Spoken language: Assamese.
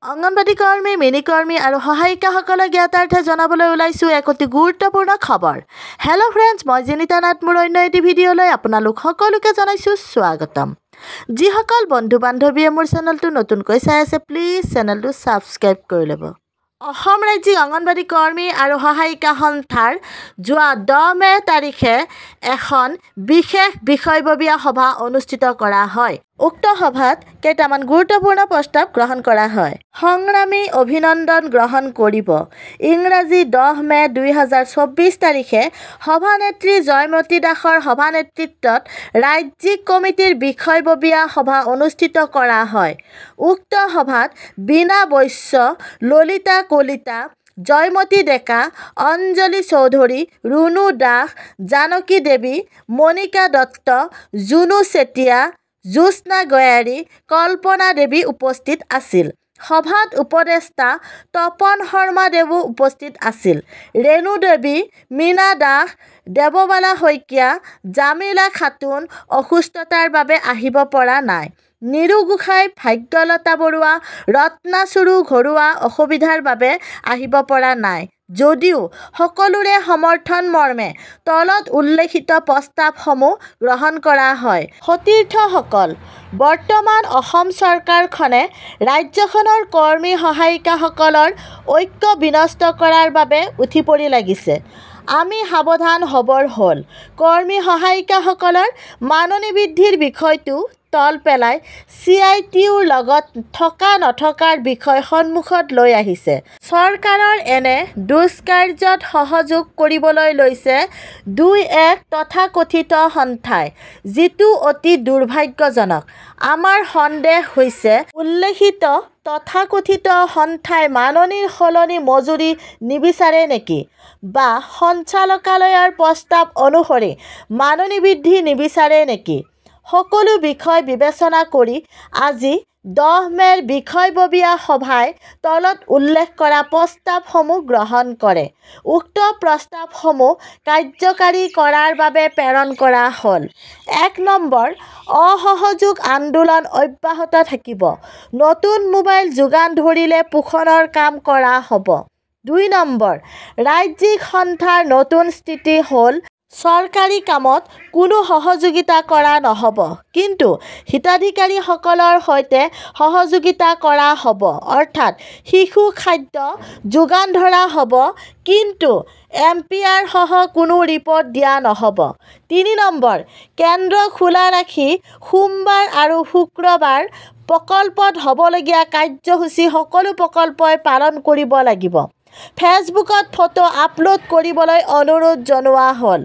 অঙ্গনবাড়ী কৰ্মী, মিনি কৰ্মী আৰু সহায়িকাসকলক জ্ঞাতাৰ্থে জনাবলৈ ওলাইছোঁ এক অতি গুৰুত্বপূৰ্ণ খবৰ। হেল্ল' ফ্ৰেণ্ডছ, মই জিনিতা নাথ। মোৰ অন্য এটি ভিডিঅ'লৈ আপোনালোক সকলোকে জনাইছোঁ স্বাগতম। যিসকল বন্ধু-বান্ধৱীয়ে মোৰ চেনেলটো নতুনকৈ চাই আছে, প্লিজ চেনেলটো ছাবস্ক্ৰাইব কৰি ল'ব। অসম ৰাজ্যিক অঙ্গনবাড়ী কৰ্মী আৰু সহায়িকা সন্থাৰ যোৱা 10 মে তাৰিখে এখন বিশেষ বিষয়ববীয়া সভা অনুষ্ঠিত কৰা হয়। উক্ত সভাত কেইটামান গুৰুত্বপূৰ্ণ প্ৰস্তাৱ গ্ৰহণ কৰা হয়। সংগ্ৰামী অভিনন্দন গ্ৰহণ কৰিব। ইংৰাজী 10 মে 2024 তাৰিখে সভানেত্ৰী জয়মতী দাসৰ সভানেতৃত্বত ৰাজ্যিক কমিটিৰ বিষয়ববীয়া সভা অনুষ্ঠিত কৰা হয়। উক্ত সভাত বীণা বৈশ্য, ললিতা কলিতা, জয়মতী ডেকা, অঞ্জলি চৌধুৰী, ৰুণু দাস, জানকী দেৱী, মণিকা দত্ত, জুনু চেতিয়া, জ্যোৎস্না গয়াৰী, কল্পনা দেৱী উপস্থিত আছিল। সভাত উপদেষ্টা তপন শৰ্মা দেৱো উপস্থিত আছিল। ৰেণু দেৱী, মীনা দাস, দেৱবালা শইকীয়া, জামিলা খাতুন অসুস্থতাৰ বাবে আহিব পৰা নাই। নিৰু গোসাঁই, ভাগ্যলতা বৰুৱা, ৰত্না চুৰু ঘৰুৱা অসুবিধাৰ বাবে আহিব পৰা নাই। যদিও সকলোৰে সমৰ্থন মৰ্মে তলত উল্লেখিত প্ৰস্তাৱসমূহ গ্ৰহণ কৰা হয়। সতীৰ্থসকল, বৰ্তমান অসম চৰকাৰখনে ৰাজ্যখনৰ কৰ্মী সহায়িকাসকলৰ ঐক্য বিনষ্ট কৰাৰ বাবে উঠি পৰি লাগিছে। আমি সাৱধান হ'বৰ হ'ল। কৰ্মী সহায়িকাসকলৰ মাননি বৃদ্ধিৰ বিষয়টো তল পেলাই CITUৰ লগত থকা নথকাৰ বিষয় সন্মুখত লৈ আহিছে। চৰকাৰৰ এনে দুষ্কাৰ্যত সহযোগ কৰিবলৈ লৈছে 2-1 তথাকথিত সন্থাই, যিটো অতি দুৰ্ভাগ্যজনক। আমাৰ সন্দেহ হৈছে উল্লেখিত তথাকথিত সন্থাই মাননিৰ সলনি মজুৰি নিবিচাৰে নেকি, বা সঞ্চালকালয়ৰ প্ৰস্তাৱ অনুসৰি মাননি বৃদ্ধি নিবিচাৰে নেকি? সকলো বিষয় বিবেচনা কৰি আজি 10 মেৰ বিষয়ববীয়া সভাই তলত উল্লেখ কৰা প্ৰস্তাৱসমূহ গ্ৰহণ কৰে। উক্ত প্ৰস্তাৱসমূহ কাৰ্যকাৰী কৰাৰ বাবে প্ৰেৰণ কৰা হ'ল। 1 নম্বৰ, অসহযোগ আন্দোলন অব্যাহত থাকিব। নতুন মোবাইল যোগান ধৰিলে পোষণৰ কাম কৰা হ'ব। 2 নম্বৰ, ৰাজ্যিক সন্থাৰ নতুন স্থিতি হ'ল চৰকাৰী কামত কোনো সহযোগিতা কৰা নহ'ব, কিন্তু হিতাধিকাৰীসকলৰ সৈতে সহযোগিতা কৰা হ'ব। অৰ্থাৎ শিশু খাদ্য যোগান ধৰা হ'ব, কিন্তু MPR সহ কোনো ৰিপৰ্ট দিয়া নহ'ব। 3 নম্বৰ, কেন্দ্ৰ খোলা ৰাখি সোমবাৰ আৰু শুক্ৰবাৰ প্ৰকল্পত হ'বলগীয়া কাৰ্যসূচী সকলো প্ৰকল্পই পালন কৰিব লাগিব। ফেচবুকত ফটো আপলোড কৰিবলৈ অনুৰোধ জনোৱা হ'ল।